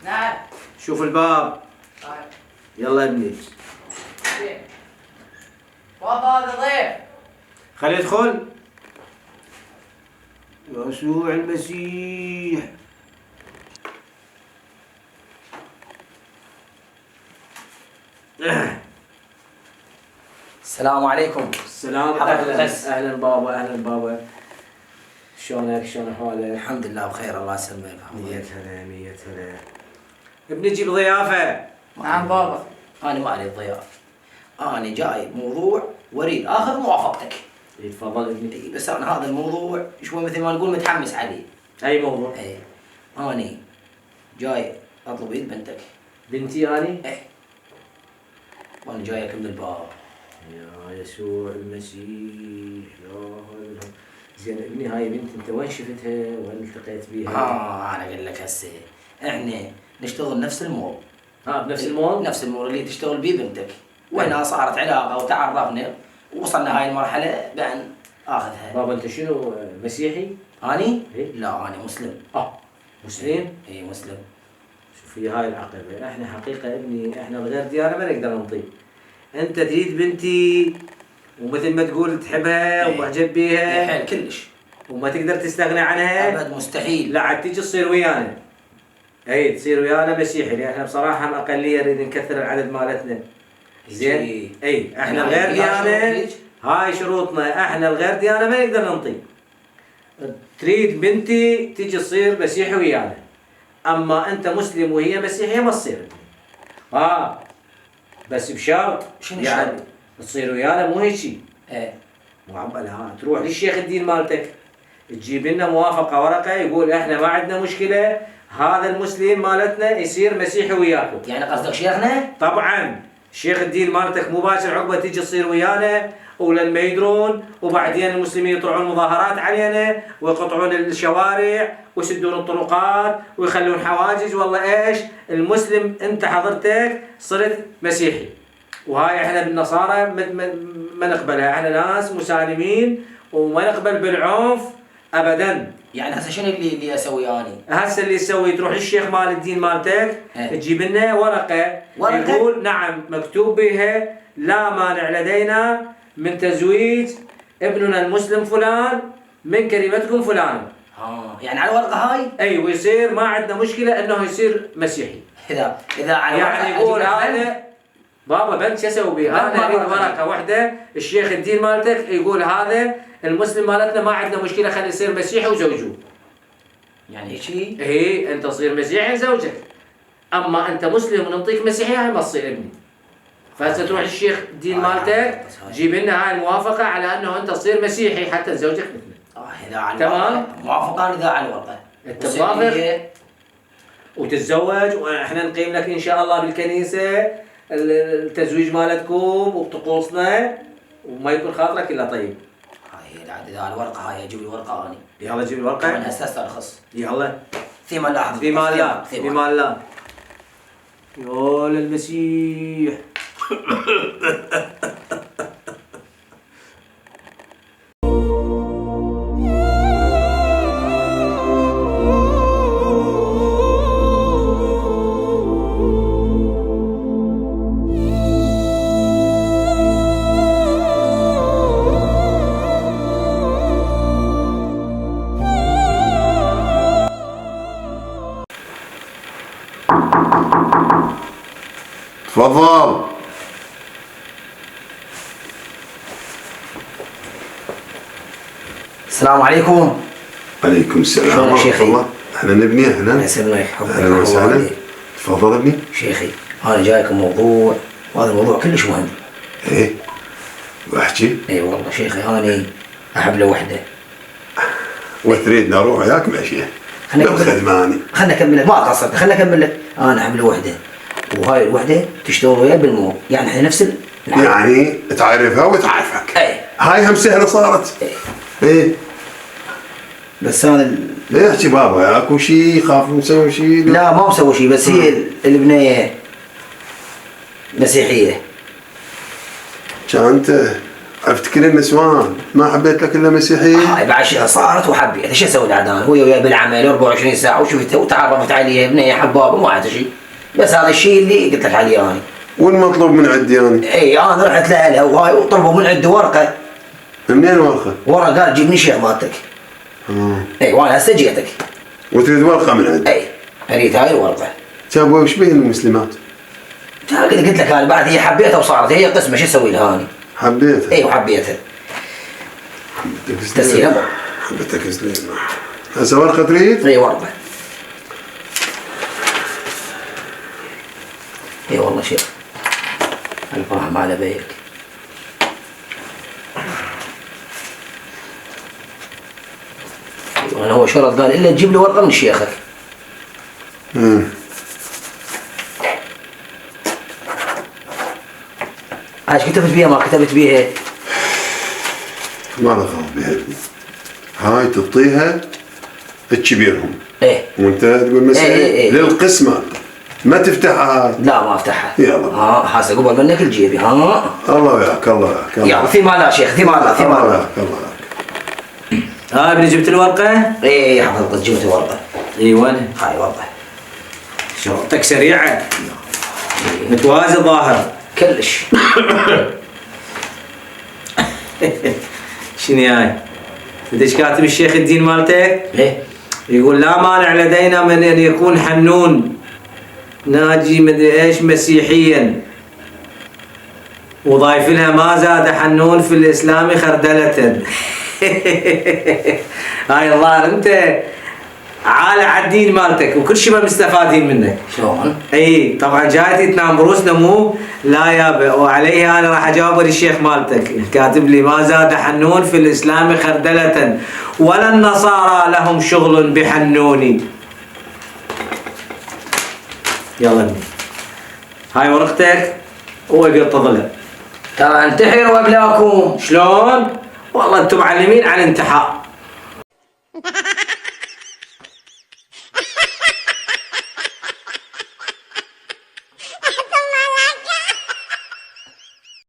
نعم. شوف الباب. طيب. يلا يا ابني. تفضل ضيف. خليه يدخل. يسوع المسيح. السلام عليكم. السلام. اهلا بابا، اهلا بابا. شلونك؟ شلون احوالك؟ الحمد لله بخير، الله يسلمك. مية هلا مية هلا. ابني جيب ضيافة. نعم بابا. أنا ما علي ضيافة، أنا جاي بموضوع وأريد آخذ موافقتك. تفضل ابني. بس أنا هذا الموضوع شوي مثل ما نقول متحمس عليه. أي موضوع؟ إيه. أنا جاي أطلب إيد بنتك. بنتي أني؟ إيه. وأنا جاي أكمل الباب. يا يسوع المسيح. لا زين ابني، هاي بنت انت وين شفتها؟ وين التقيت بيها؟ أنا أقول لك هسه إحنا نشتغل نفس المول. بنفس المول؟ نفس المول اللي تشتغل بيه بنتك. وهنا صارت علاقة وتعرفنا ووصلنا هاي المرحلة بأن آخذها. بابا أنت شنو مسيحي؟ أني؟ إيه؟ لا أنا مسلم. مسلم؟ إيه مسلم. شوفي هاي العقبة، احنا حقيقة ابني احنا بغير ديانة ما نقدر نطيب. انت تريد بنتي ومثل ما تقول تحبها ومعجب بيها. حيل كلش. وما تقدر تستغنى عنها. أبد مستحيل. لا عاد تيجي تصير ويانا. اي تصير ويانا مسيحي، لان احنا بصراحة الأقلية نريد نكثر العدد مالتنا. زين؟ اي احنا الغير ديانة، هاي شروطنا، احنا الغير ديانة ما نقدر نطيب. تريد بنتي تيجي تصير مسيحي ويانا. اما انت مسلم وهي مسيحيه ما تصير. بس بشرط يعني تصير ويانا، مو هيجي. ايه معبأ. تروح للشيخ الدين مالتك تجيب لنا موافقه ورقه يقول احنا ما عندنا مشكله هذا المسلم مالتنا يصير مسيحي وياكم. يعني قصدك شيخنا؟ طبعا شيخ الدين مالتك مباشر عقبه تيجي تصير ويانا، ولما يدرون وبعدين المسلمين يطلعون مظاهرات علينا ويقطعون الشوارع ويسدون الطرقات ويخلون حواجز. والله ايش المسلم انت حضرتك صرت مسيحي. وهاي احنا بالنصارى ما نقبلها، احنا ناس مسالمين وما نقبل بالعنف ابدا. يعني هسه شنو اللي اسوي اني؟ هسه اللي تسوي تروح للشيخ مال الدين مالتك تجيب لنا ورقه يقول نعم مكتوب بها لا مانع لدينا من تزويج ابننا المسلم فلان من كلمتكم فلان. يعني على الورقه هاي؟ اي ويصير ما عندنا مشكله انه يصير مسيحي. اذا على يعني يقول هذا بابا بنت شو اسوي بيه؟ انا اريد ورقه واحده الشيخ الدين مالتك يقول هذا المسلم مالتنا ما عندنا مشكله خليه يصير مسيحي وزوجوه. يعني هيك؟ ايه انت تصير مسيحي زوجك. اما انت مسلم ونعطيك مسيحي هاي ما تصير ابني. فهسه تروح للشيخ الدين مالتك جيب لنا هاي الموافقه على انه انت تصير مسيحي حتى زوجك مثله. اذا على تمام؟ موافقه اذا على الورقه. انت موافق وتتزوج واحنا نقيم لك ان شاء الله بالكنيسه التزويج مالتكم وبطقوسنا وما يكون خاطرك الا طيب. هاي اذا على الورقه هاي اجيب لي ورقه اني. يلا جيب الورقه. انا هسه استرخص. يلا. في مال الله. في مال الله. في مال الله. يا للمسيح. تفضل. السلام عليكم. عليكم السلام ورحمة الله. اهلا ابني اهلا. الله يسلمك. اهلا وسهلا. تفضل ابني. شيخي انا جايكم موضوع وهذا الموضوع كلش مهم. ايه واحكي. اي والله شيخي انا احب له وحده. وتريد نروح وياك ماشي. بالخدمة اني. خلنا اكمل لك ما قصرت خلنا اكمل لك. انا احب له وحده وهاي الوحده تشتغل وياي بالمول يعني احنا نفس يعني تعرفها وتعرفك. اي هاي هم سهله صارت. ايه بس انا ليه احكي بابا اكو شيء خاف مسوي شيء؟ لا ما مسوي شيء بس هي البنيه مسيحيه. كانت افتكر النسوان ما حبيت لك الا مسيحيه. هاي بعد صارت وحبيت، ايش اسوي العدان؟ هو وياي بالعمل 24 ساعه وشفته وتعرفت عليه بنيه حباب وما عاد شيء، بس هذا الشيء اللي قلت لك عليه انا. والمطلوب من عندي يعني؟ اي انا رحت لها وهاي وطلبوا من عندي ورقه. منين ورقه؟ ورقه قال جيب لي شيخ مالتك. اي وانا هسه جيتك. وتريد ورقه من عندي؟ اي اريد هاي الورقه. جابوا وش بيه المسلمات؟ قلت لك انا بعد هي حبيتها وصارت هي قسمه، شو اسوي لها انا؟ حبيتها؟ اي وحبيتها. حبيتك تسليم. حبيتك سليم. هسه ورقه تريد؟ اي ورقه. اي والله شيخ. الف رحمة على بيك. انا هو شرط قال الا تجيب لي ورقه من شيخك. ايش كتبت بيها ما كتبت بيها؟ ما له خاف بها. هاي تعطيها الكبيرهم. ايه وانت تقول مسيحي إيه. للقسمه ما تفتحها هاي. لا ما افتحها. يلا. هسه قبل منك الجيبي. الله وياك الله وياك. يلا في مالها شيخ في مالها في الله مالها. وياك الله وياك. ها ابني جبت الورقة؟ ايه حضرتك جبت ورقه. اي وين؟ هاي ورقه. شرطك سريعة. متوازي ظاهر. كلش. شنو هاي؟ انت ايش كاتب الشيخ الدين مالتك؟ ايه يقول لا مانع لدينا من ان يكون حنون ناجي مدري ايش مسيحيا، وضايف لها ما زاد حنون في الاسلام خردلة. هاي الظاهر انت عالة على الدين مالتك وكل شيء ما مستفادين منك. شلون؟ اي طبعا جايتي تنام بروسنا مو لا يابا، وعليها انا راح اجاوب للشيخ مالتك كاتب لي ما زاد حنون في الاسلام خردلة ولا النصارى لهم شغل بحنوني. يلا ابني هاي ورقتك وقط ظلها. ترى انتحر وابلاكم. شلون؟ والله انتم معلمين على الانتحار.